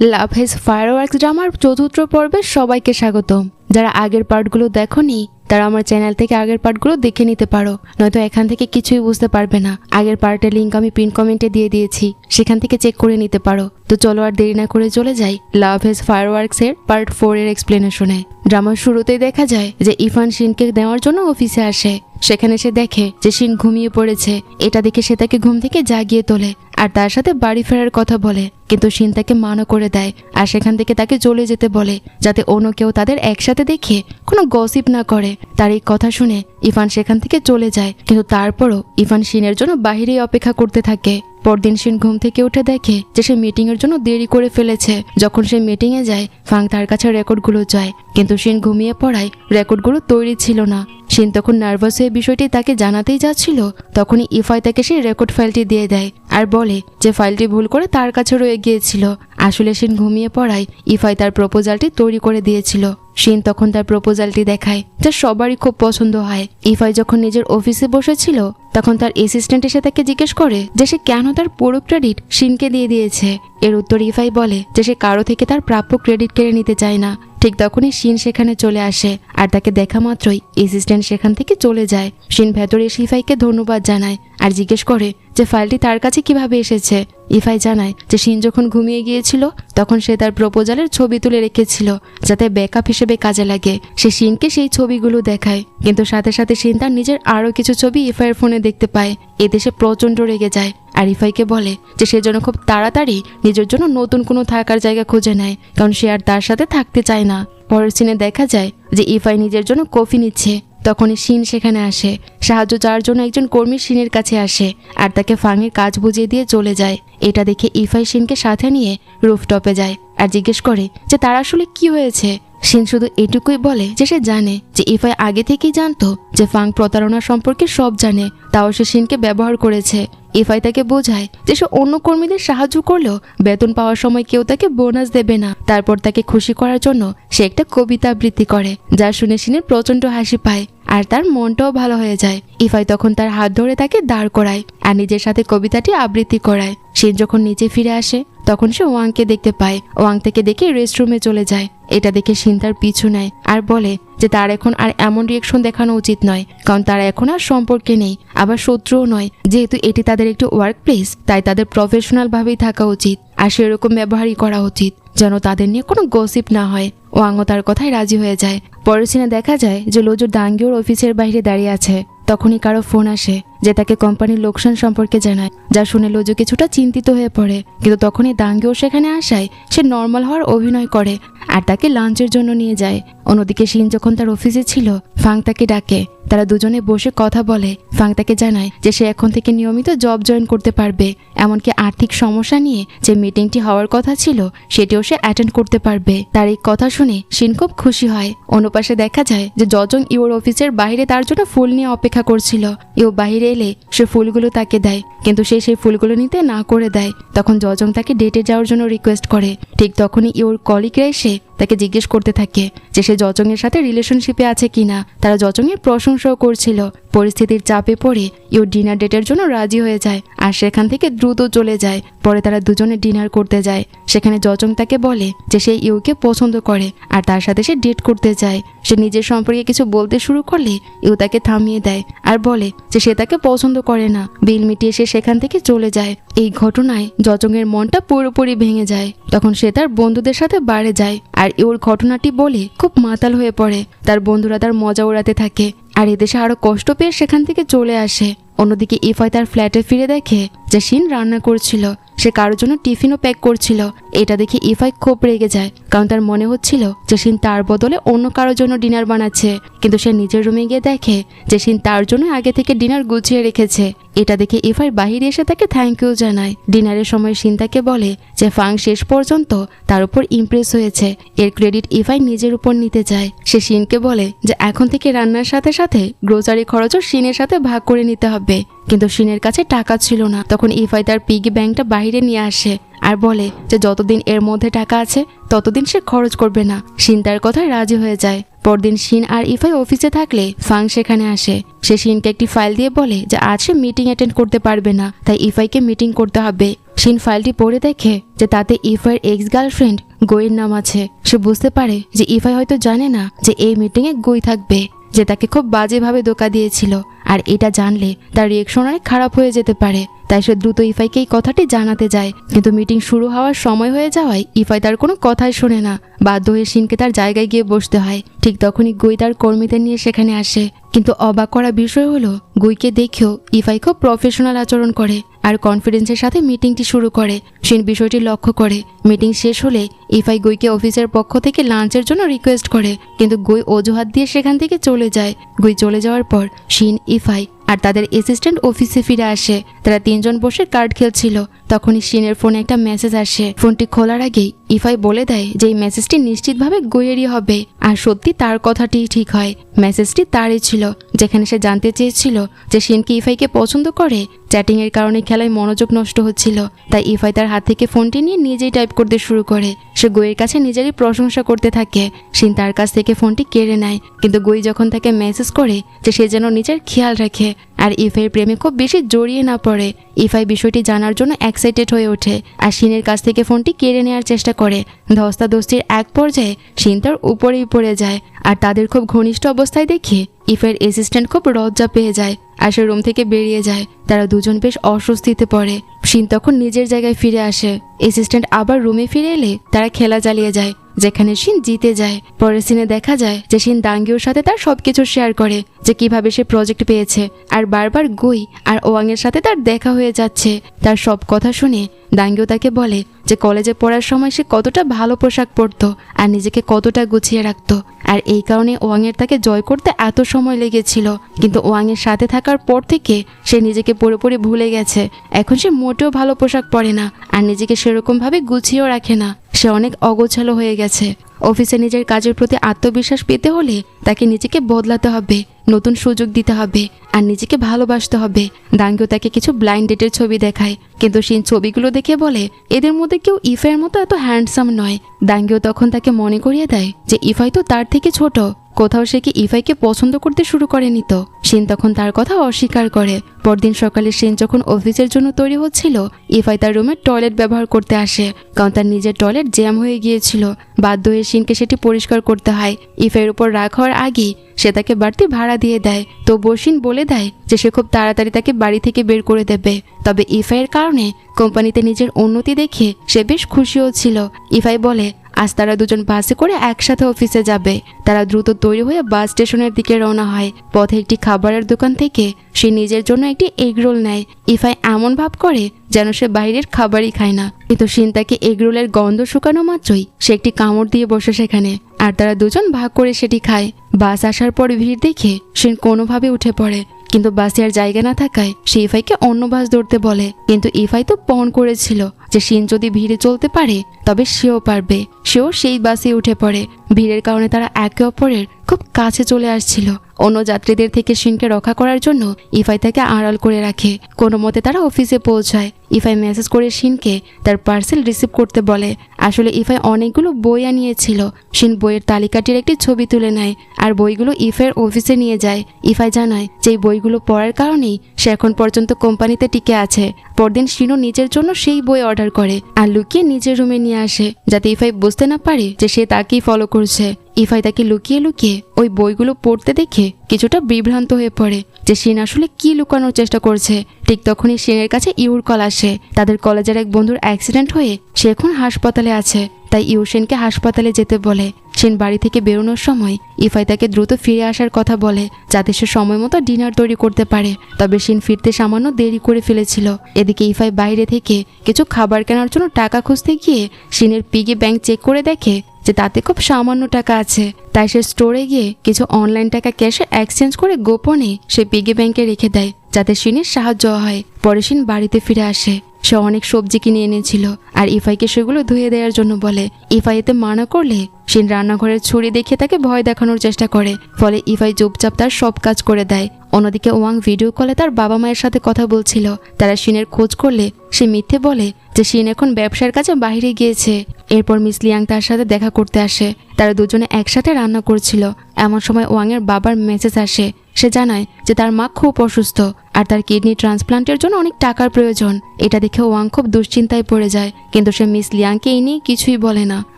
Love has fireworks ড্রামার চতুর্থ পর্বে সবাইকে স্বাগতম। যারা আগের পার্টগুলো দেখোনি তারা আমার চ্যানেল থেকে আগের পার্টগুলো দেখে নিতে পারো, নয়তো এখান থেকে কিছুই বুঝতে পারবে না। আগের পার্টের লিঙ্ক আমি পিন কমেন্টে দিয়ে দিয়েছি, সেখান থেকে চেক করে নিতে পারো। তো চলো আর দেরি না করে চলে যাই লাভ হ্যাজ ফায়ারওয়ার্কস এর পার্ট 4 এর এক্সপ্লেনেশনে। ড্রামার শুরুতেই দেখা যায় যে ইরফান শিনকে দেওয়ার জন্য অফিসে আসে। সেখানে সে দেখে যে শিন ঘুমিয়ে পড়েছে। এটা দেখে সে তাকে ঘুম থেকে জাগিয়ে তোলে আর তার সাথে বাড়ি ফেরার কথা বলে, কিন্তু শিন তাকে মানা করে দেয় আর সেখান থেকে তাকে চলে যেতে বলে, যাতে অন্য কেউ তাদের একসাথে দেখে কোনো গসিপ না করে। তার এই কথা শুনে ইরফান সেখান থেকে চলে যায়, কিন্তু তারপরও ইরফান শিনের জন্য বাহিরেই অপেক্ষা করতে থাকে। পরদিন শিন ঘুম থেকে উঠে দেখে যে সে মিটিং এর জন্য দেরি করে ফেলেছে। যখন সে মিটিং এ যায়, ফাং তার কাছে রেকর্ডগুলো চায়, কিন্তু শিন ঘুমিয়ে পড়ায় রেকর্ডগুলো তৈরি ছিল না। শিন তখন নার্ভাস হয়ে বিষয়টি তাকে জানাতেই যাচ্ছিল, তখনই ইফাই তাকে সেই রেকর্ড ফাইলটি দিয়ে দেয় আর বলে যে ফাইলটি ভুল করে তার কাছে রয়ে গিয়েছিল। আসলে শিন ঘুমিয়ে পড়ায় ইফাই তার প্রপোজালটি তৈরি করে দিয়েছিল। শিন তখন তার প্রপোজালটি দেখায়, যা সবারই খুব পছন্দ হয়। ইফাই যখন নিজের অফিসে বসেছিল, তখন তার অ্যাসিস্ট্যান্ট এসে তাকে জিজ্ঞেস করে যে সে কেন তার পুরো ক্রেডিট শিনকে দিয়ে দিয়েছে। এর উত্তর ইফাই বলে যে সে কারো থেকে তার প্রাপ্য ক্রেডিট কেড়ে নিতে চায় না। ঠিক তখনই শিন সেখানে চলে আসে আর তাকে দেখা মাত্রই অ্যাসিস্ট্যান্ট সেখান থেকে চলে যায়। শিন ভেতরে এসে ইফাইকে ধন্যবাদ জানায় আর জিজ্ঞেস করে যে ফাইলটি তার কাছে কিভাবে এসেছে। ইফাই জানায় যে শিন যখন ঘুমিয়ে গিয়েছিল তখন সে তার প্রপোজালের ছবি তুলে রেখেছিল, যাতে ব্যাকআপ হিসেবে কাজে লাগে। সে শিনকে সেই ছবিগুলো দেখায়, কিন্তু সাথে সাথে শিন তার নিজের আরও কিছু ছবি ইফাইয়ের ফোনে দেখতে পায়। এতে সে প্রচণ্ড রেগে যায় আর ইফাইকে বলে যে সে যেন খুব তাড়াতাড়ি নিজের জন্য নতুন কোনো থাকার জায়গা খুঁজে নেয়, কারণ সে আর তার সাথে থাকতে চায় না। পরের সিনে দেখা যায় যে ইফাই নিজের জন্য কফি নিচ্ছে। তখনই শিন সেখানে আসে। সাহায্য চাওয়ার জন্য একজন কর্মী শিনের কাছে আসে আর তাকে ফাংয়ের কাজ বুঝিয়ে দিয়ে চলে যায়। এটা দেখে ইফাই শিনকে সাথে নিয়ে রুফটপে যায় আর জিজ্ঞেস করে যে তার আসলে কি হয়েছে। শিন শুধু এটুকুই বলে যে সে জানে যে ইফাই আগে থেকেই জানতো যে ফাং প্রতারণা সম্পর্কে সব জানে, তাও সে শিনকে ব্যবহার করেছে। ইফাই তাকে বোঝায় যে সে অন্য কর্মীদের সাহায্য করলেও বেতন পাওয়ার সময় কেউ তাকে বোনাস দেবে না। তারপর তাকে খুশি করার জন্য সে একটা কবিতা আবৃত্তি করে, যা শুনে শিনের প্রচন্ড হাসি পায় আর তার মনটাও ভালো হয়ে যায়। ইফাই তখন তার হাত ধরে তাকে দাঁড় করায় আর নিজের সাথে কবিতাটি আবৃত্তি করায়। শিন যখন নিচে ফিরে আসে তখন সে ওয়াংকে দেখতে পায়। ওয়াং থেকে দেখে রেস্টরুমে চলে যায়। এটা দেখে শিন তার পিছু নেয় আর বলে যে তার এখন আর এমন রিয়েকশন দেখানো উচিত নয়, কারণ তারা এখন আর সম্পর্কে নেই, আবার শত্রুও নয়। যেহেতু এটি তাদের একটি ওয়ার্ক প্লেস, তাই তাদের প্রফেশনাল ভাবেই থাকা উচিত আর সেরকম ব্যবহারই করা উচিত, যেন তাদের নিয়ে কোনো গসিপ না হয়। ওয়াংও তার কথায় রাজি হয়ে যায়। পরের সিনে দেখা যায় যে লোজো দাঙ্গিওর অফিসের বাইরে দাঁড়িয়ে আছে। তখনই কারো ফোন আসে যে তাকে কোম্পানির লোকসান সম্পর্কে জানায়, যা শুনে লোজো কিছুটা চিন্তিত হয়ে পড়ে। কিন্তু তখনই দাঙ্গিও সেখানে আসায় সে নর্মাল হওয়ার অভিনয় করে আর তাকে লাঞ্চের জন্য নিয়ে যায়। অন্যদিকে শিন যখন তার অফিসে ছিল, ফাং তাকে ডাকে। তারা দুজনে বসে কথা বলে। ফাং তাকে জানায় যে সে এখন থেকে নিয়মিত জব জয়েন করতে পারবে, এমনকি আর্থিক সমস্যা নিয়ে যে মিটিংটি হওয়ার কথা ছিল সেটিও সে অ্যাটেন্ড করতে পারবে। তার এই কথা শুনে শিন খুব খুশি হয়। অন্য পাশে দেখা যায় যে জজং ইওর অফিসের বাইরে তার জন্য ফুল নিয়ে অপেক্ষা করছিল। ইও বাইরে এলে সে ফুলগুলো তাকে দেয়, কিন্তু সে সেই ফুলগুলো নিতে না করে দেয়। তখন জজং তাকে ডেটে যাওয়ার জন্য রিকোয়েস্ট করে। ঠিক তখনই ইওর কলিগরা এসে তাকে জিজ্ঞেস করতে থাকে যে সে জজং এর সাথে রিলেশনশিপে আছে কিনা। তারা জজং এর প্রশংসাও করছিল। পরিস্থিতির চাপে পড়ে ইউ ডিনার ডেটের জন্য রাজি হয়ে যায় আর সেখান থেকে দ্রুত চলে যায়। পরে তারা দুজনে ডিনার করতে যায়। সেখানে জজং তাকে বলে যে সে ইউকে পছন্দ করে আর তার সাথে সে ডেট করতে চায়। সে নিজের সম্পর্কে কিছু বলতে শুরু করলে ইউ তাকে থামিয়ে দেয় আর বলে যে সে তাকে পছন্দ করে না। বিল মিটিয়ে সে সেখান থেকে চলে যায়। এই ঘটনায় জজং এর মনটা পুরোপুরি ভেঙে যায়। তখন সে তার বন্ধুদের সাথে বাড়ি যায় আর ইউর ঘটনাটি বলে খুব মাতাল হয়ে পড়ে। তার বন্ধুরা তার মজা উড়াতে থাকে আর এদেশে আরো কষ্ট পেয়ে সেখান থেকে চলে আসে। অন্যদিকে ইফাই তার ফ্ল্যাটে ফিরে দেখে যে শিন রান্না করছিল। সে কারোর জন্য টিফিনও প্যাক করছিল। এটা দেখে ইফাই খুব রেগে যায়, কারণ তার মনে হচ্ছিল যে শিন তার বদলে অন্য কারোর জন্য ডিনার বানাচ্ছে। কিন্তু সে নিজের রুমে গিয়ে দেখে যে শিন তার জন্য আগে থেকে ডিনার গুছিয়ে রেখেছে। এটা দেখে ইফাই বাহিরে এসে তাকে থ্যাংক ইউ জানায়। ডিনারের সময় শিন তাকে বলে যে ফাং শেষ পর্যন্ত তার উপর ইমপ্রেস হয়েছে, এর ক্রেডিট ইফাই নিজের উপর নিতে চায়। সে শিনকে বলে যে এখন থেকে রান্নার সাথে সাথে গ্রোসারি খরচও শিনের সাথে ভাগ করে নিতে হবে, কিন্তু শিনের কাছে টাকা ছিল না। তখন ইফাই তার পিগি ব্যাংকটা বাইরে নিয়ে আসে আর বলে যে যতদিন এর মধ্যে টাকা আছে ততদিন সে খরচ করবে না। শিন তার কথায় রাজি হয়ে যায়। পরদিন শিন আর ইফাই অফিসে থাকলে ফাং সেখানে আসে। সে শিনকে একটি ফাইল দিয়ে বলে যে আজ সে মিটিং অ্যাটেন্ড করতে পারবে না, তাই ইফাইকে মিটিং করতে হবে। শিন ফাইলটি পড়ে দেখে যে তাতে ইফাইয়ের এক্স গার্লফ্রেন্ড গোয়ের নাম আছে। সে বুঝতে পারে যে ইফাই হয়তো জানে না যে এই মিটিংয়ে গোই থাকবে, যে তাকে খুব বাজেভাবে ধোঁকা দিয়েছিল, আর এটা জানলে তার রিয়েকশন অনেক খারাপ হয়ে যেতে পারে। তাই সে দ্রুত ইফাইকে এই কথাটি জানাতে যায়, কিন্তু মিটিং শুরু হওয়ার সময় হয়ে যাওয়ায় ইফাই তার কোনো কথাই শোনে না। বাধ্য হয়ে শিনকে তার জায়গায় গিয়ে বসতে হয়। ঠিক তখনই গুই তার কর্মীদের নিয়ে সেখানে আসে, কিন্তু অবাক করা বিষয় হলো গুইকে দেখেও ইফাই খুব প্রফেশনাল আচরণ করে আর কনফিডেন্সের সাথে মিটিংটি শুরু করে। শিন বিষয়টি লক্ষ্য করে। মিটিং শেষ হলে ইফাই গুইকে অফিসের পক্ষ থেকে লাঞ্চের জন্য রিকোয়েস্ট করে, কিন্তু গুই অজুহাত দিয়ে সেখান থেকে চলে যায়। গুই চলে যাওয়ার পর শিন, ইফাই আর তাদের অ্যাসিস্ট্যান্ট অফিসে ফিরে আসে। তারা তিনজন বসে কার্ড খেলছিল। তখনই শিনের ফোনে একটা মেসেজ আসে। ফোনটি খোলার আগেই ইফাই বলে দেয় যে এই মেসেজটি নিশ্চিতভাবে গোয়েরই হবে, আর সত্যি তার কথাটিই ঠিক হয়। মেসেজটি তারই ছিল, যেখানে সে জানতে চেয়েছিল যে শিন কি ইফাইকে পছন্দ করে। চ্যাটিং এর কারণে খেলায় মনোযোগ নষ্ট হচ্ছিল, তাই ইফাই তার হাত থেকে ফোনটি নিয়ে নিজেই টাইপ করতে শুরু করে। সে গোয়ের কাছে নিজেরই প্রশংসা করতে থাকে। শিন তার কাছ থেকে ফোনটি কেড়ে নেয়, কিন্তু গোই যখন তাকে মেসেজ করে যে সে যেন নিজের খেয়াল রাখে আর ইফাইয়ের প্রেমে খুব বেশি জড়িয়ে না পড়ে, ইফাই বিষয়টি জানার জন্য এক্সাইটেড হয়ে ওঠে আর শিনের কাছ থেকে ফোনটি কেড়ে নেওয়ার চেষ্টা করে। ধস্তাধস্তির এক পর্যায়ে শিন তার উপরেই পড়ে যায়, আর তাদের খুব ঘনিষ্ঠ অবস্থায় দেখে ইফাইয়ের অ্যাসিস্ট্যান্ট খুব লজ্জা পেয়ে যায় আর সে রুম থেকে বেরিয়ে যায়। তারা দুজন বেশ অস্বস্তিতে পড়ে। শিন তখন নিজের জায়গায় ফিরে আসে। অ্যাসিস্ট্যান্ট আবার রুমে ফিরে এলে তারা খেলা চালিয়ে যায়, যেখানে শিন জিতে যায়। পরের সিনে দেখা যায় যে শিন দাঙ্গিওর সাথে তার সবকিছু শেয়ার করে, যে কিভাবে সে প্রজেক্ট পেয়েছে, আর বারবার গুই আর ওয়াং এর সাথে তার দেখা হয়ে যাচ্ছে। তার সব কথা শুনে দাঙ্গিও তাকে বলে যে কলেজে পড়ার সময় সে কতটা ভালো পোশাক পরতো আর নিজেকে কতটা গুছিয়ে রাখতো, আর এই কারণে ওয়াং এর তাকে জয় করতে এত সময় লেগেছিল। কিন্তু ওয়াং এর সাথে থাকার পর থেকে সে নিজেকে পুরোপুরি ভুলে গেছে। এখন সে মোটেও ভালো পোশাক পরে না আর নিজেকে সেরকম ভাবে গুছিয়েও রাখে না। সে অনেক অগোছালো হয়ে গেছে। অফিসে নিজের কাজের প্রতি আত্মবিশ্বাস পেতে হলে তাকে নিজেকে বদলাতে হবে, নতুন সুযোগ দিতে হবে আর নিজেকে ভালোবাসতে হবে। দাঙ্গিও তাকে কিছু ব্লাইন্ড ডেটের ছবি দেখায়, কিন্তু শিন ছবিগুলো দেখে বলে এদের মধ্যে কেউ ইফাইয়ের মতো এত হ্যান্ডসাম নয়। দাঙ্গিও তখন তাকে মনে করিয়ে দেয় যে ইফাই তো তার থেকে ছোট, কোথাও সে কি ইফাইকে পছন্দ করতে শুরু করেনি তো? শিন তখন তার কথা অস্বীকার করে। পরদিন সকালে শিন যখন অফিসের জন্য তৈরি হচ্ছিল, ইফাই তার রুমে টয়লেট ব্যবহার করতে আসে, কারণ তার নিজের টয়লেট জ্যাম হয়ে গিয়েছিল। বাধ্য হয়ে শিনকে সেটি পরিষ্কার করতে হয়। ইফাইয়ের উপর রাগ হওয়ার আগেই সে তাকে বাড়তি ভাড়া দিয়ে দেয়। তবুও শিন বলে দেয় যে সে খুব তাড়াতাড়ি তাকে বাড়ি থেকে বের করে দেবে। তবে ইফাইয়ের কারণে কোম্পানিতে নিজের উন্নতি দেখে সে বেশ খুশিও ছিল। ইফাই বলে আজ তারা দুজন বাসে করে একসাথে অফিসে যাবে। তারা দ্রুত তৈরি হয়ে বাস স্টেশনের দিকে রওনা হয়। পথে একটি খাবারের দোকান থেকে সে নিজের জন্য একটি এগরোল নেয়। ইফাই এমন ভাব করে যেন সে বাইরের খাবারই খায় না, কিন্তু শিন তাকে এগরোলের গন্ধ শুকানো মাত্রই সে একটি কামড় দিয়ে বসে সেখানে, আর তারা দুজন ভাগ করে সেটি খায়। বাস আসার পর ভিড় দেখে শিন কোনোভাবে উঠে পড়ে, কিন্তু বাসে আর জায়গা না থাকায় সে ইফাইকে অন্য বাস ধরতে বলে। কিন্তু ইফাই তো পণ করেছিল যে শিন যদি ভিড়ে চলতে পারে তবে সেও পারবে। সেও সেই বাসে উঠে পড়ে। ভিড়ের কারণে তারা একে অপরের খুব কাছে চলে আসছিল। অন্য যাত্রীদের থেকে শিনকে রক্ষা করার জন্য ইফাই তাকে আড়াল করে রাখে। কোনো মতে তারা অফিসে পৌঁছায়। ইফাই মেসেজ করে শিনকে তার পার্সেল রিসিভ করতে বলে। আসলে ইফাই অনেকগুলো বই আনিয়েছিল। শিন বইয়ের তালিকাটির একটি ছবি তুলে নেয় আর বইগুলো ইফাইয়ের অফিসে নিয়ে যায়। ইফাই জানায় যে এই বইগুলো পড়ার কারণেই সে এখন পর্যন্ত কোম্পানিতে টিকে আছে। পরদিন শিনও নিজের জন্য সেই বই অর্ডার করে আর লুকিয়ে নিজের রুমে নিয়ে আসে, যাতে ইফাই বুঝতে না পারে যে সে তাকেই ফলো করছে। ইফাই তাকে লুকিয়ে লুকিয়ে ওই বইগুলো পড়তে দেখে কিছুটা বিভ্রান্ত হয়ে পড়ে যে শিন আসলে কি লুকানোর চেষ্টা করছে। ঠিক তখনই শিনের কাছে ইউর কল আসে। তাদের কলেজের এক বন্ধুর অ্যাক্সিডেন্ট হয়ে সে এখন হাসপাতালে আছে, তাই ইউ শিনকে হাসপাতালে যেতে বলে। শিন বাড়ি থেকে বেরোনোর সময় ইফাই তাকে দ্রুত ফিরে আসার কথা বলে, যাতে সে সময় মতো ডিনার তৈরি করতে পারে। তবে শিন ফিরতে সামান্য দেরি করে ফেলেছিল। এদিকে ইফাই বাইরে থেকে কিছু খাবার কেনার জন্য টাকা খুঁজতে গিয়ে শিনের পিগি ব্যাংক চেক করে দেখে যে তাতে খুব সামান্য টাকা আছে। তাই সে স্টোরে গিয়ে কিছু অনলাইন টাকা ক্যাশে এক্সচেঞ্জ করে গোপনে সে পিগি ব্যাংকে রেখে দেয়, যাতে শিনের সাহায্য হয়। পরে শিন বাড়িতে ফিরে আসে। সে অনেক সবজি কিনে এনেছিল আর ইফাইকে সেগুলো ধুয়ে দেওয়ার জন্য বলে। ইফাই এতে মানা করলে শিন রান্নাঘরের ছুরি দেখে তাকে ভয় দেখানোর চেষ্টা করে, ফলে ইফাই চুপচাপ তার সব কাজ করে দেয়। অন্যদিকে ওয়াং ভিডিও কলে তার বাবা মায়ের সাথে কথা বলছিল। তারা শিনের খোঁজ করলে সে মিথ্যে বলে যে শিন এখন ব্যবসার কাজে বাইরে গিয়েছে। এরপর মিস লিয়াং তার সাথে দেখা করতে আসে। তারা দুজনে একসাথে রান্না করছিল। এমন সময় ওয়াং এর বাবার মেসেজ আসে। সে জানায় যে তার মা খুব অসুস্থ আর তার কিডনি ট্রান্সপ্লান্টের জন্য অনেক টাকার প্রয়োজন। এটা দেখে ওয়াং খুব দুশ্চিন্তায় পড়ে যায়, কিন্তু সে মিস লিয়াংকে এই নিয়ে কিছুই বলে না।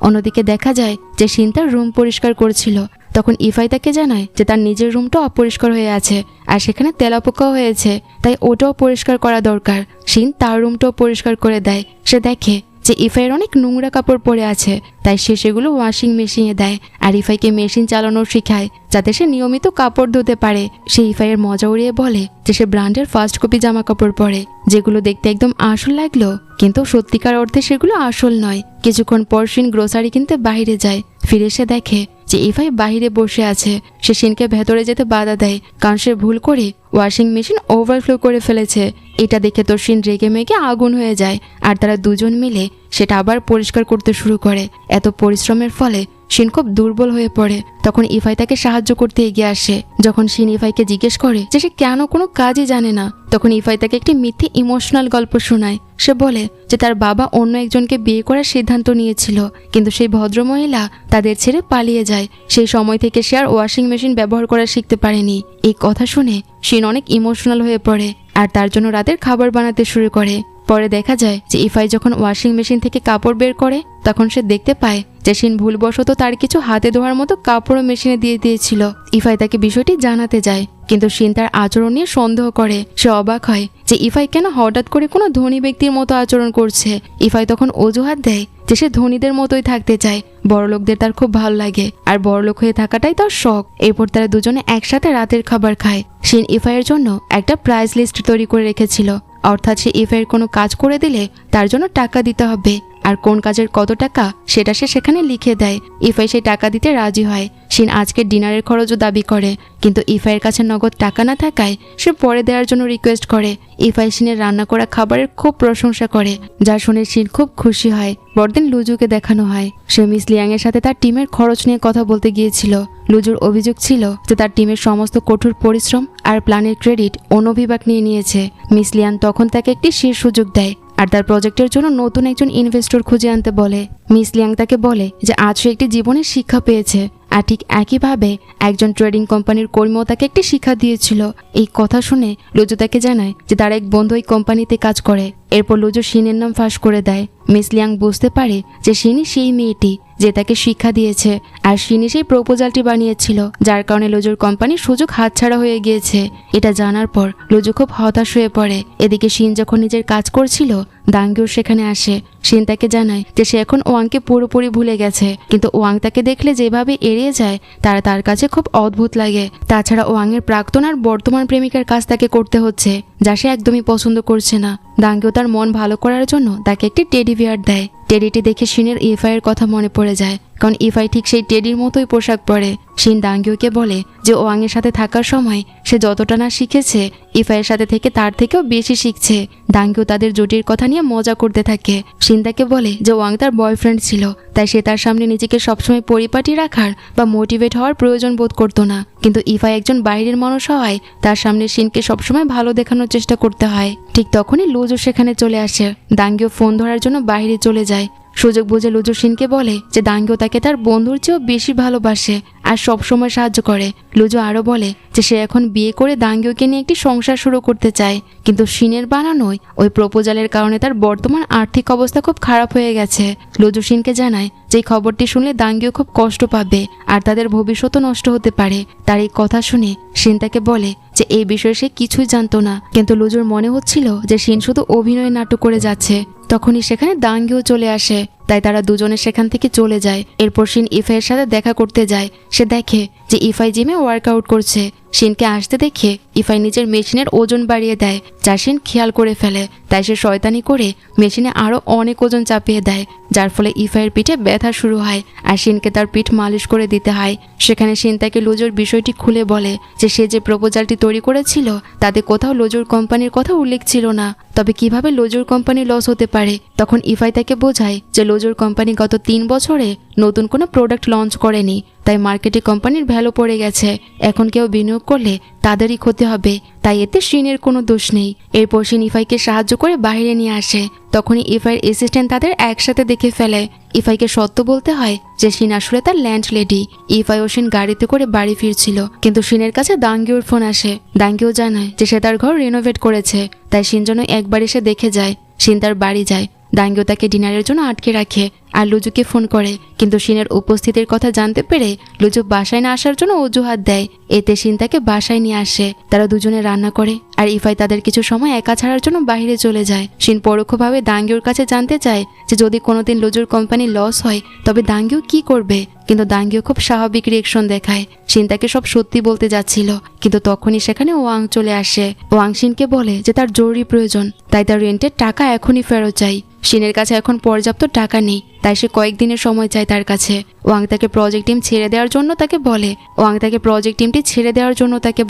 অন্যদিকে দেখা যায় যে শিন তার রুম পরিষ্কার করছিল। তখন ইফাই তাকে জানায় যে তার নিজের রুমটা অপরিষ্কার হয়ে আছে আর সেখানে তেলাপোকাও হয়েছে, তাই ওটাও পরিষ্কার করা দরকার। শিন তার রুমটাও পরিষ্কার করে দেয়। সে দেখে যে ইফাইয়ের অনেক নোংরা কাপড় পরে আছে, তাই সে সেগুলো ওয়াশিং মেশিনে দেয় আর ইফাইকে মেশিন চালানো শেখায় যাতে সে নিয়মিত কাপড় ধুতে পারে। সে ইফাইয়ের মজা উড়িয়ে বলে যে সে ব্র্যান্ডের ফার্স্ট কপি জামা কাপড় পরে, যেগুলো দেখতে একদম আসল লাগলো, কিন্তু সত্যিকার অর্থে সেগুলো আসল নয়। কিছুক্ষণ পর শিন গ্রোসারি কিনতে বাইরে যায়। ফিরে এসে দেখে যে ইফাই বাহিরে বসে আছে। সে শিনকে ভেতরে যেতে বাধা দেয়, কারণ সে ভুল করে ওয়াশিং মেশিন ওভারফ্লো করে ফেলেছে। এটা দেখে তো শিন রেগে মেগে আগুন হয়ে যায় আর তারা দুজন মিলে সেটা আবার পরিষ্কার করতে শুরু করে। এত পরিশ্রমের ফলে শিন খুব দুর্বল হয়ে পড়ে। তখন ইফাই তাকে সাহায্য করতে এগিয়ে আসে। যখন শিন ইফাইকে জিজ্ঞেস করে যে সে কেন কোনো কাজই জানে না, তখন ইফাই তাকে একটি মিথ্যে ইমোশনাল গল্প শোনায়। সে বলে যে তার বাবা অন্য একজনকে বিয়ে করার সিদ্ধান্ত নিয়েছিল, কিন্তু সেই ভদ্রমহিলা তাদের ছেড়ে পালিয়ে যায়। সেই সময় থেকে সে আর ওয়াশিং মেশিন ব্যবহার করা শিখতে পারেনি। এই কথা শুনে শিন অনেক ইমোশনাল হয়ে পড়ে আর তার জন্য রাতের খাবার বানাতে শুরু করে। পরে দেখা যায় যে ইফাই যখন ওয়াশিং মেশিন থেকে কাপড় বের করে, তখন সে দেখতে পায় যে শিন ভুলবশত তার কিছু হাতে ধোয়ার মতো কাপড়ও মেশিনে দিয়ে দিয়েছিল। ইফাই তাকে বিষয়টি জানাতে যায়, কিন্তু শিন তার আচরণ নিয়ে সন্দেহ করে। সে অবাক হয় যে ইফাই কেন হঠাৎ করে কোনো ধনী ব্যক্তির মতো আচরণ করছে। ইফাই তখন অজুহাত দেয় যে সে ধনীদের মতোই থাকতে চায়, বড়লোকদের তার খুব ভালো লাগে আর বড়লোক হয়ে থাকাটাই তার শখ। এরপর তারা দুজনে একসাথে রাতের খাবার খায়। শিন ইফাইয়ের জন্য একটা প্রাইস লিস্ট তৈরি করে রেখেছিল, অর্থাৎ সে ইফাইয়ের কোনো কাজ করে দিলে তার জন্য টাকা দিতে হবে, আর কোন কাজের কত টাকা সেটা সে সেখানে লিখে দেয়। ইফাই সেই টাকা দিতে রাজি হয়। শিন আজকের ডিনারের খরচও দাবি করে, কিন্তু ইফাইয়ের কাছে নগদ টাকা না থাকায় সে পরে দেওয়ার জন্য রিকোয়েস্ট করে। ইফাই শিনের রান্না করা খাবারের খুব প্রশংসা করে, যা শুনে শিন খুব খুশি হয়। পরদিন লুজুকে দেখানো হয় সে মিস লিয়াং এর সাথে তার টিমের খরচ নিয়ে কথা বলতে গিয়েছিল। লুজুর অভিযোগ ছিল যে তার টিমের সমস্ত কঠোর পরিশ্রম আর প্ল্যানের ক্রেডিট অন্য বিভাগ নিয়ে নিয়েছে। মিস লিয়াং তখন তাকে একটি শেষ সুযোগ দেয় আর তার প্রজেক্টের জন্য নতুন একজন ইনভেস্টর খুঁজে আনতে বলে। মিস লিয়াং তাকে বলে যে আজ সে একটি জীবনের শিক্ষা পেয়েছে, আর ঠিক একইভাবে একজন ট্রেডিং কোম্পানির কর্মীও তাকে একটি শিক্ষা দিয়েছিল। এই কথা শুনে লুজু তাকে জানায় যে তার এক বন্ধু এই কোম্পানিতে কাজ করে। এরপর লুজু শিনের নাম ফাঁস করে দেয়। মিস লিয়াং বুঝতে পারে যে শিনই সেই মেয়েটি যে তাকে শিক্ষা দিয়েছে, আর শিনই সেই প্রপোজালটি বানিয়েছিল, যার কারণে লুজুর কোম্পানির সুযোগ হাতছাড়া হয়ে গিয়েছে। এটা জানার পর লুজু খুব হতাশ হয়ে পড়ে। এদিকে শিন যখন নিজের কাজ করছিল, দাঙ্গিও সেখানে আসে। শিন তাকে জানায় যে সে এখন ওয়াংকে পুরোপুরি ভুলে গেছে, কিন্তু ওয়াং তাকে দেখলে যেভাবে এড়িয়ে যায় তার কাছে খুব অদ্ভুত লাগে। তাছাড়া ওয়াংয়ের প্রাক্তন আর বর্তমান প্রেমিকার কাজ তাকে করতে হচ্ছে, যা সে একদমই পছন্দ করছে না। দাঙ্গিও তার মন ভালো করার জন্য তাকে একটি টেডি বিয়ার দেয়। টেডিটি দেখে শিনের ইফাইয়ের কথা মনে পড়ে যায়, কারণ ইফাই ঠিক সেই টেডির মতোই পোশাক পরে। শিন দাঙ্গিওকে বলে যে ওয়াংয়ের সাথে থাকার সময় সে যতটা না শিখেছে, ইফাইয়ের সাথে থেকে তার থেকেও বেশি শিখছে। দাঙ্গিও তাদের জুটির কথা নিয়ে মজা করতে থাকে। শিন তাকে বলে যে ওয়াং তার বয়ফ্রেন্ড ছিল, তাই সে তার সামনে নিজেকে সবসময় পরিপাটি রাখার বা মোটিভেট হওয়ার প্রয়োজন বোধ করতো না, কিন্তু ইফাই একজন বাইরের মানুষ হওয়ায় তার সামনে শিনকে সবসময় ভালো দেখানোর চেষ্টা করতে হয়। ঠিক তখনই লুজু সেখানে চলে আসে। দাঙ্গিও ফোন ধরার জন্য বাইরে চলে যায়। সুযোগ বুঝে লুজু শিনকে বলে যে দাঙ্গিও তাকে তার বন্ধুর চেয়েও বেশি ভালোবাসে আর সবসময় সাহায্য করে। লুজু আরও বলে যে সে এখন বিয়ে করে দাঙ্গিওকে নিয়ে একটি সংসার শুরু করতে চায়, কিন্তু শিনের বানানোয় ওই প্রপোজালের কারণে তার বর্তমান আর্থিক অবস্থা খুব খারাপ হয়ে গেছে। লুজু শিনকে জানায় যে এই খবরটি শুনলে দাঙ্গিও খুব কষ্ট পাবে আর তাদের ভবিষ্যৎও নষ্ট হতে পারে। তার এই কথা শুনে শিন তাকে বলে যে এই বিষয়ে সে কিছুই জানতো না, কিন্তু লুজুর মনে হচ্ছিল যে শিন শুধু অভিনয় নাটক করে যাচ্ছে। তখনই সেখানে দাঙ্গিও চলে আসে, তাই তারা দুজনে সেখান থেকে চলে যায়। এরপর শিন ইফাইয়ের সাথে দেখা করতে যায়। সে দেখে যে ইফাই জিমে ওয়ার্কআউট করছে। শিনকে আসতে দেখে ইফাই নিজের মেশিনের ওজন বাড়িয়ে দেয়, যা শিন খেয়াল করে ফেলে। তাই সে শয়তানি করে মেশিনে আরও অনেক ওজন চাপিয়ে দেয়, যার ফলে ইফাইয়ের পিঠে ব্যথা শুরু হয় আর শিনকে তার পিঠ মালিশ করে দিতে হয়। সেখানে শিন তাকে লুজুর বিষয়টি খুলে বলে যে সে যে প্রপোজালটি তৈরি করেছিল তাতে কোথাও লুজুর কোম্পানির কথা উল্লেখ ছিল না, তবে কিভাবে লুজুর কোম্পানি লস হতে পারে। তখন ইফাই তাকে বোঝায় যে লুজুর কোম্পানি গত 3 বছরে নতুন কোনো প্রোডাক্ট লঞ্চ করেনি, তাই মার্কেটে কোম্পানির ভ্যালু পড়ে গেছে। এখন কেউ বিনিয়োগ করলে তাদেরই ক্ষতি হবে, তাই এতে শিনের কোনো দোষ নেই। এরপর শিন ইফাইকে সাহায্য করে বাইরে নিয়ে আসে। তখনই ইফাইয়ের অ্যাসিস্ট্যান্ট তাদের একসাথে দেখে ফেলে। ইফাইকে সত্য বলতে হয় যে শিন আসলে তার ল্যান্ড লেডি। ইফাই ও শিন গাড়িতে করে বাড়ি ফিরছিল, কিন্তু শিনের কাছে দাঙ্গিওর ফোন আসে। দাঙ্গিও জানায় যে সে তার ঘর রিনোভেট করেছে, তাই শিন যেন একবার এসে দেখে যায়। শিন তার বাড়ি যায়। দাঙ্গিও তাকে ডিনারের জন্য আটকে রাখে আর লুজুকে ফোন করে, কিন্তু শিনের উপস্থিতির কথা জানতে পেরে লুজু বাসায় না আসার জন্য অজুহাত দেয়। এতে শিন তাকে বাসায় নিয়ে আসে। তারা দুজনে রান্না করে আর ইফাই তাদের কিছু সময় একা ছাড়ার জন্য বাইরে চলে যায়। শিন পরোক্ষভাবে দাঙ্গিওর কাছে জানতে চায় যে যদি কোনোদিন লুজুর কোম্পানি লস হয় তবে দাঙ্গিও কি করবে, কিন্তু দাঙ্গিও খুব স্বাভাবিক রিয়েকশন দেখায়। শিন তাকে সব সত্যি বলতে যাচ্ছিল, কিন্তু তখনই সেখানে ওয়াং চলে আসে। ওয়াং শিনকে বলে যে তার জরুরি প্রয়োজন, তাই তার রেন্টের টাকা এখনই ফেরত চাই। শিনের কাছে এখন পর্যাপ্ত টাকা নেই, তাই সে কয়েকদিনের সময় চায় তার কাছে। ওয়াং তাকে প্রজেক্ট টিম ছেড়ে দেওয়ার জন্য তাকে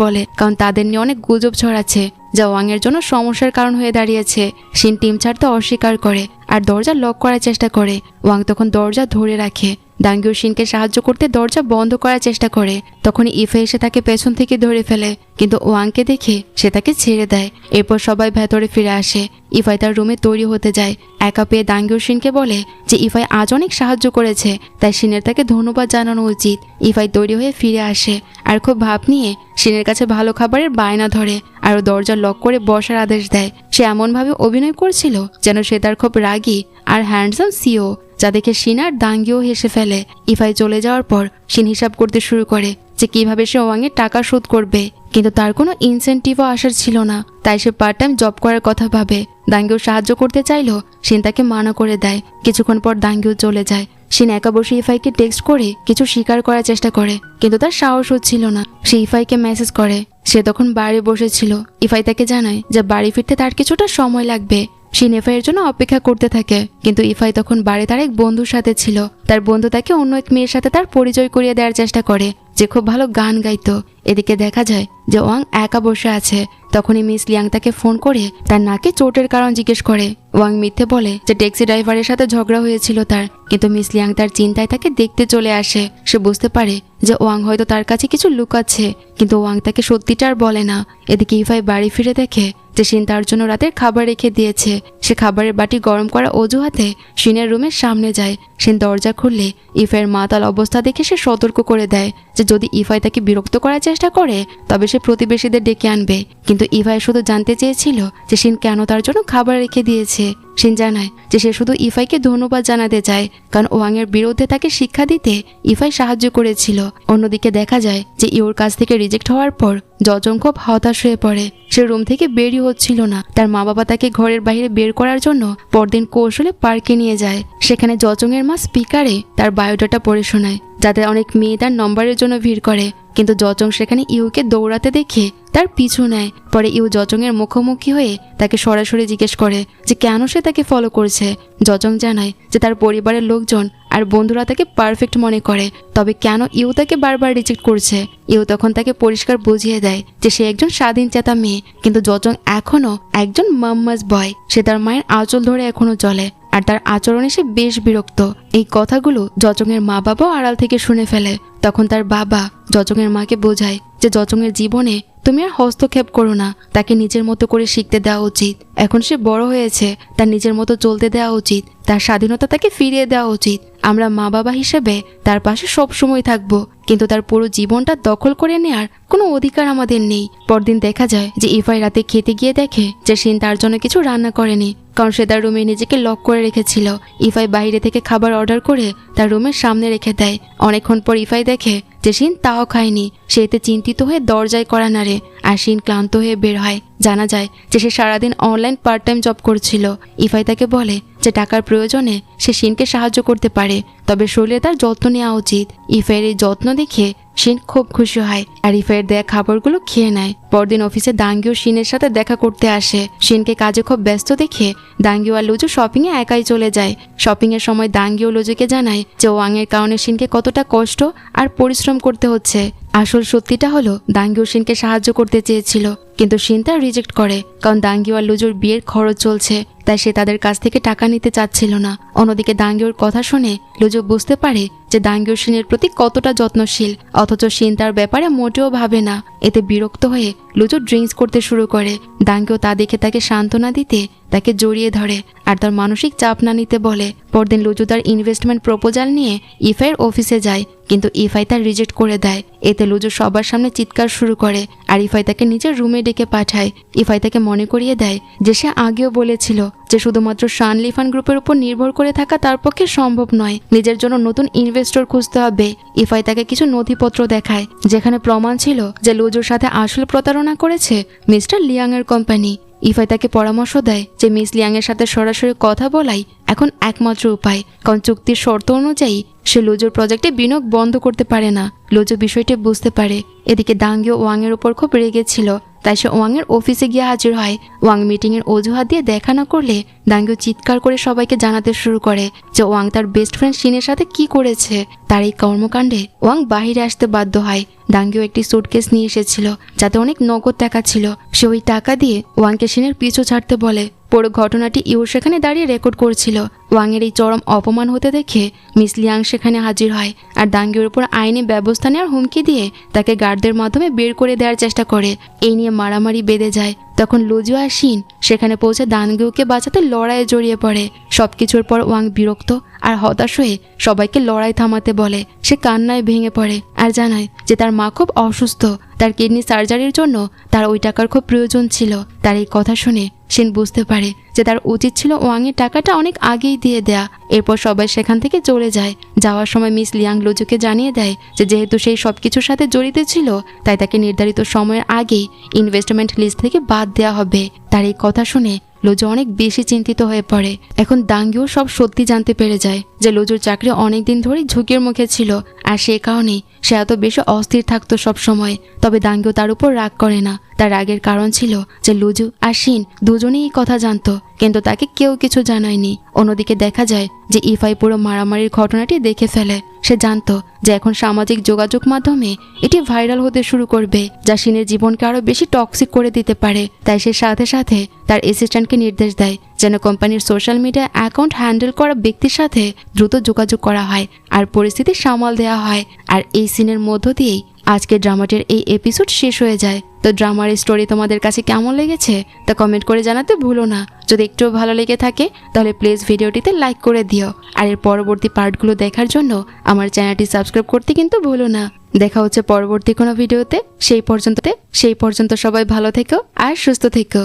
বলে কারণ তাদের নিয়ে অনেক গুজব ছড়াচ্ছে, যা ওয়াং এর জন্য সমস্যার কারণ হয়ে দাঁড়িয়েছে। শিন টিম ছাড়তে অস্বীকার করে আর দরজা লক করার চেষ্টা করে। ওয়াং তখন দরজা ধরে রাখে। দাঙ্গিও শিনকে সাহায্য করতে দরজা বন্ধ করার চেষ্টা করে। তখনই ইফে এসে তাকে পেছন থেকে ধরে ফেলে, কিন্তু ওয়াংকে দেখে সে তাকে ছেড়ে দেয়। এরপর সবাই ভেতরে ফিরে আসে। ইফাই তার রুমে তৈরি হতে যায়। একা পেয়ে দাঙ্গিও শিনকে বলে যে ইফাই আজ অনেক সাহায্য করেছে, তাই শিনের তাকে ধন্যবাদ জানানো উচিত। ইফাই তৈরি হয়ে ফিরে আসে আর খুব ভাব নিয়ে শিনের কাছে ভালো খাবারের বায়না ধরে আর দরজা লক করে বসার আদেশ দেয়। সে এমনভাবে অভিনয় করছিল যেন সে তার খুব রাগী আর হ্যান্ডসাম সিও, যা দেখে শিন আর দাঙ্গিও হেসে ফেলে। ইফাই চলে যাওয়ার পর শিন হিসাব করতে শুরু করে যে কিভাবে সে ওয়াংয়ের টাকা শোধ করবে, কিন্তু তার কোনো ইনসেন্টিভও আসার ছিল না, তাই সে পার্ট টাইম জব করার কথা ভাবে। দাঙ্গিও সাহায্য করতে চাইলেও শিন তাকে মানা করে দেয়। কিছুক্ষণ পর দাঙ্গিও চলে যায়। শিন একা বসে ইফাইকে টেক্সট করে কিছু স্বীকার করার চেষ্টা করে, কিন্তু তার সাহস হচ্ছিল না। সে ইফাইকে মেসেজ করে। সে তখন বাড়ি বসেছিল। ইফাই তাকে জানায় যে বাড়ি ফিরতে তার কিছুটা সময় লাগবে। শিন ইফাইয়ের জন্য অপেক্ষা করতে থাকে, কিন্তু ইফাই তখন বাড়ি তার এক বন্ধুর সাথে ছিল। তার বন্ধু তাকে অন্য এক মেয়ের সাথে তার পরিচয় করিয়ে দেওয়ার চেষ্টা করে, যে খুব ভালো গান গাইতো। এদিকে দেখা যায় যে ওয়াং একা বসে আছে। তখনই মিস লিয়াং তাকে ফোন করে তার নাকে চোটের কারণ জিজ্ঞেস করে। ওয়াং মিথ্যে বলে যে ট্যাক্সি ড্রাইভারের সাথে ঝগড়া হয়েছিল তার, কিন্তু মিস লিয়াং তার চিন্তায় তাকে দেখতে চলে আসে। সে বুঝতে পারে যে ওয়াং হয়তো তার কাছে কিছু লুকাচ্ছে, কিন্তু ওয়াং তাকে সত্যিটা আর বলে না। এদিকে ইফাই বাড়ি ফিরে দেখে যে শিন তার জন্য রাতের খাবার রেখে দিয়েছে। সে খাবারের বাটি গরম করা অজুহাতে শিনের রুমের সামনে যায়। শিন দরজা খুললে ইফাইয়ের মাতাল অবস্থা দেখে সে সতর্ক করে দেয় যে যদি ইফাই তাকে বিরক্ত করার চেষ্টা করে তবে সে প্রতিবেশীদের ডেকে আনবে। কিন্তু ইফাই শুধু জানতে চেয়েছিল যে শিন কেন তার জন্য খাবার রেখে দিয়েছে। শিন জানায় যে সে শুধু ইফাইকে ধন্যবাদ জানাতে চায়, কারণ ওয়াংয়ের বিরুদ্ধে তাকে শিক্ষা দিতে ইফাই সাহায্য করেছিল। অন্যদিকে দেখা যায় যে ইওর কাছ থেকে রিজেক্ট হওয়ার পর জজং খুব হতাশ হয়ে পড়ে। সে রুম থেকে বেরই হচ্ছিল না। তার মা বাবা তাকে ঘরের বাইরে বের করার জন্য পরদিন কৌশলে পার্কে নিয়ে যায়। সেখানে জজং এর মা স্পিকারে তার বায়োডাটা পড়ে শোনায়, যাতে অনেক মেয়ে তার নম্বরের জন্য ভিড় করে। কিন্তু জজং সেখানে ইউকে দৌড়াতে দেখে তার পিছু নেয়। পরে ইউ জজং এর মুখোমুখি হয়ে তাকে সরাসরি জিজ্ঞেস করে যে কেন সে তাকে ফলো করছে। জজং জানায় যে তার পরিবারের লোকজন আর বন্ধুরা তাকে পারফেক্ট মনে করে, তবে কেন ইউ তাকে বারবার রিজেক্ট করছে। ইউ তখন তাকে পরিষ্কার বুঝিয়ে দেয় যে সে একজন স্বাধীন চেতা মেয়ে, কিন্তু জজং এখনো একজন মাম্মাস বয়। সে তার মায়ের আঁচল ধরে এখনো চলে আর তার আচরণে সে বেশ বিরক্ত। এই কথাগুলো জজং এর মা বাবাও আড়াল থেকে শুনে ফেলে। তখন তার বাবা জজং এর মাকে বোঝায় যে জজং এর জীবনে তুমি আর হস্তক্ষেপ করো না, তাকে নিজের মতো করে শিখতে দেওয়া উচিত। এখন সে বড় হয়েছে, তার নিজের মতো চলতে দেওয়া উচিত, তার স্বাধীনতা তাকে ফিরিয়ে দেওয়া উচিত। আমরা মা বাবা হিসেবে তার পাশে সব সময় থাকবো, কিন্তু তার পুরো জীবনটা দখল করে নেওয়ার কোনো অধিকার আমাদের নেই। পরদিন দেখা যায় যে ইফাই রাতে খেতে গিয়ে দেখে যে শিন তার জন্য কিছু রান্না করেনি, কারণ সে তার রুমে নিজেকে লক করে রেখেছিল। ইফাই বাইরে থেকে খাবার অর্ডার করে তার রুমের সামনে রেখে দেয়। অনেকক্ষণ পর ইফাই দেখে যে শিন তাও খায়নি। সে এতে চিন্তিত হয়ে দরজায় কড়া নাড়ে আর শিন ক্লান্ত হয়ে বের হয়। জানা যায় যে সে সারাদিন অনলাইন পার্ট টাইম জব করছিল। ইফাই তাকে বলে যে টাকার প্রয়োজনে সে শিনকে সাহায্য করতে পারে, তবে শরীরে তার যত্ন নেওয়া উচিত। ইফাইয়ের এই যত্ন দেখে শিন খুব খুশি হয় আর ইফাইয়ের দেয়া খাবারগুলো খেয়ে নেয়। পরদিন অফিসে দাঙ্গিও শিনের সাথে দেখা করতে আসে। শিনকে কাজে খুব ব্যস্ত দেখে দাঙ্গিও আর লুজু শপিং এ একাই চলে যায়। শপিং এর সময় দাঙ্গিও লুজুকে জানায় যে ওয়াং এর কারণে শিনকে কতটা কষ্ট আর পরিশ্রম করতে হচ্ছে। আসল সত্যিটা হলো দাঙ্গিও শিনকে সাহায্য করতে চেয়েছিল, কিন্তু শিন তা রিজেক্ট করে, কারণ দাঙ্গিও আর লুজুর বিয়ের খরচ চলছে, তাই সে তাদের কাছ থেকে টাকা নিতে চাচ্ছিল না। অন্যদিকে দাঙ্গিওর কথা শুনে লুজু বুঝতে পারে যে দাঙ্গিও শিনের প্রতি কতটা যত্নশীল, অথচ শিন তার ব্যাপারে মোটেও ভাবে না। এতে বিরক্ত হয়ে লুজু ড্রিঙ্কস করতে শুরু করে। দাঙ্গিও তা দেখে তাকে সান্ত্বনা দিতে তাকে জড়িয়ে ধরে আর তার মানসিক চাপ না নিতে বলে। পরদিন লুজু তার ইনভেস্টমেন্ট প্রপোজাল নিয়ে ইফাইয়ের অফিসে যায়, কিন্তু ইফাই তা রিজেক্ট করে দেয়। এতে লুজু সবার সামনে চিৎকার শুরু করে আর ইফাই তাকে নিজের রুমে ডেকে পাঠায়। ইফাই তাকে মনে করিয়ে দেয় যে সে আগেও বলেছিল যে শুধুমাত্র শান লিফান গ্রুপের উপর নির্ভর করে থাকা তার পক্ষে সম্ভব নয়, নিজের জন্য নতুন ইনভেস্টর খুঁজতে হবে। ইফাই তাকে কিছু নথিপত্র দেখায় যেখানে প্রমাণ ছিল যে লুজুর সাথে আসল প্রতারণা করেছে মিস্টার লিয়াং এর কোম্পানি। ইফাই তাকে পরামর্শ দেয় যে মিস লিয়াং এর সাথে সরাসরি কথা বলাই এখন একমাত্র উপায়, কারণ চুক্তির শর্ত অনুযায়ী সে লুজুর প্রজেক্টে বিনিয়োগ বন্ধ করতে পারে না। লুজু বিষয়টি বুঝতে পারে। এদিকে দাঙ্গিও ওয়াং এর উপর খুব রেগেছিল, তাই সে ওয়াং এর অফিসে গিয়ে হাজির হয়। ওয়াং মিটিং এর অজুহাত দিয়ে দেখা না করলে দাঙ্গিও চিৎকার করে সবাইকে জানাতে শুরু করে যে ওয়াং তার বেস্ট ফ্রেন্ড শিনের সাথে কি করেছে। তার এই কর্মকাণ্ডে ওয়াং বাহিরে আসতে বাধ্য হয়। দাঙ্গিও একটি সুটকেস নিয়ে এসেছিল যাতে অনেক নগদ টাকা ছিল। সে ওই টাকা দিয়ে ওয়াংকে শিনের পিছু ছাড়তে বলে। পুরো ঘটনাটি ইউ সেখানে দাঁড়িয়ে রেকর্ড করছিল। ওয়াংয়ের এই চরম অপমান হতে দেখে মিস লিয়াং সেখানে হাজির হয় আর দাঙ্গির উপর আইনি ব্যবস্থা নেওয়ার হুমকি দিয়ে তাকে গার্ডদের মাধ্যমে বের করে দেওয়ার চেষ্টা করে। এই নিয়ে মারামারি বেঁধে যায়। তখন লুজু আর শিন সেখানে পৌঁছে দাঙ্গিওকে বাঁচাতে লড়াইয়ে জড়িয়ে পড়ে। সবকিছুর পর ওয়াং বিরক্ত আর হতাশ হয়ে সবাইকে লড়াই থামাতে বলে। সে কান্নায় ভেঙে পড়ে আর জানায় যে তার মা খুব অসুস্থ, তার কিডনি সার্জারির জন্য তার ওই টাকার খুব প্রয়োজন ছিল। তার এই কথা শুনে শিন বুঝতে পারে যে তার উচিত ছিল ওয়াংয়ের টাকাটা অনেক আগেই দিয়ে দেয়া। এরপর সবাই সেখান থেকে চলে যায়। যাওয়ার সময় মিস লিয়াং লুজুকে জানিয়ে দেয় যে যেহেতু সেই সব কিছুর সাথে জড়িত ছিল তাই তাকে নির্ধারিত সময়ের আগেই ইনভেস্টমেন্ট লিস্ট থেকে বাদ দেওয়া হবে। তার এই কথা শুনে লুজু অনেক বেশি চিন্তিত হয়ে পড়ে। এখন দাঙ্গিও সব সত্যি জানতে পেরে যায় যে লুজুর চাকরি অনেকদিন ধরেই ঝুঁকির মুখে ছিল আর সে কারণেই সে এত বেশি অস্থির থাকতো সব সময়। তবে দাঙ্গিও তার উপর রাগ করে না। তার রাগের কারণ ছিল যে লুজু আর শিন দুজনেই এই কথা জানতো, কিন্তু তাকে কেউ কিছু জানায়নি। অন্যদিকে দেখা যায় যে ইফাই পুরো মারামারির ঘটনাটি দেখে ফেলে। সে জানতো যে এখন সামাজিক যোগাযোগ মাধ্যমে এটি ভাইরাল হতে শুরু করবে, যা শিনের জীবনকে আরো বেশি টক্সিক করে দিতে পারে। তাই সে সাথে সাথে তার অ্যাসিস্ট্যান্টকে নির্দেশ দেয় যেন কোম্পানির সোশ্যাল মিডিয়া অ্যাকাউন্ট হ্যান্ডেল করা ব্যক্তির সাথে দ্রুত যোগাযোগ করা হয় আর পরিস্থিতি সামাল দেওয়া হয়। আর এই সিনের মধ্য দিয়েই আজকের ড্রামাটির এই এপিসোড শেষ হয়ে যায়। তো ড্রামার স্টোরি তোমাদের কাছে কেমন লেগেছে তা কমেন্ট করে জানাতে ভুলো না। যদি একটু ভালো লেগে থাকে তাহলে প্লিজ ভিডিওটিতে লাইক করে দিও আর এর পরবর্তী পার্টগুলো দেখার জন্য আমার চ্যানেলটি সাবস্ক্রাইব করতে কিন্তু ভুলো না। দেখা হচ্ছে পরবর্তী কোনো ভিডিওতে। সেই পর্যন্ত সবাই ভালো থেকো আর সুস্থ থেকো।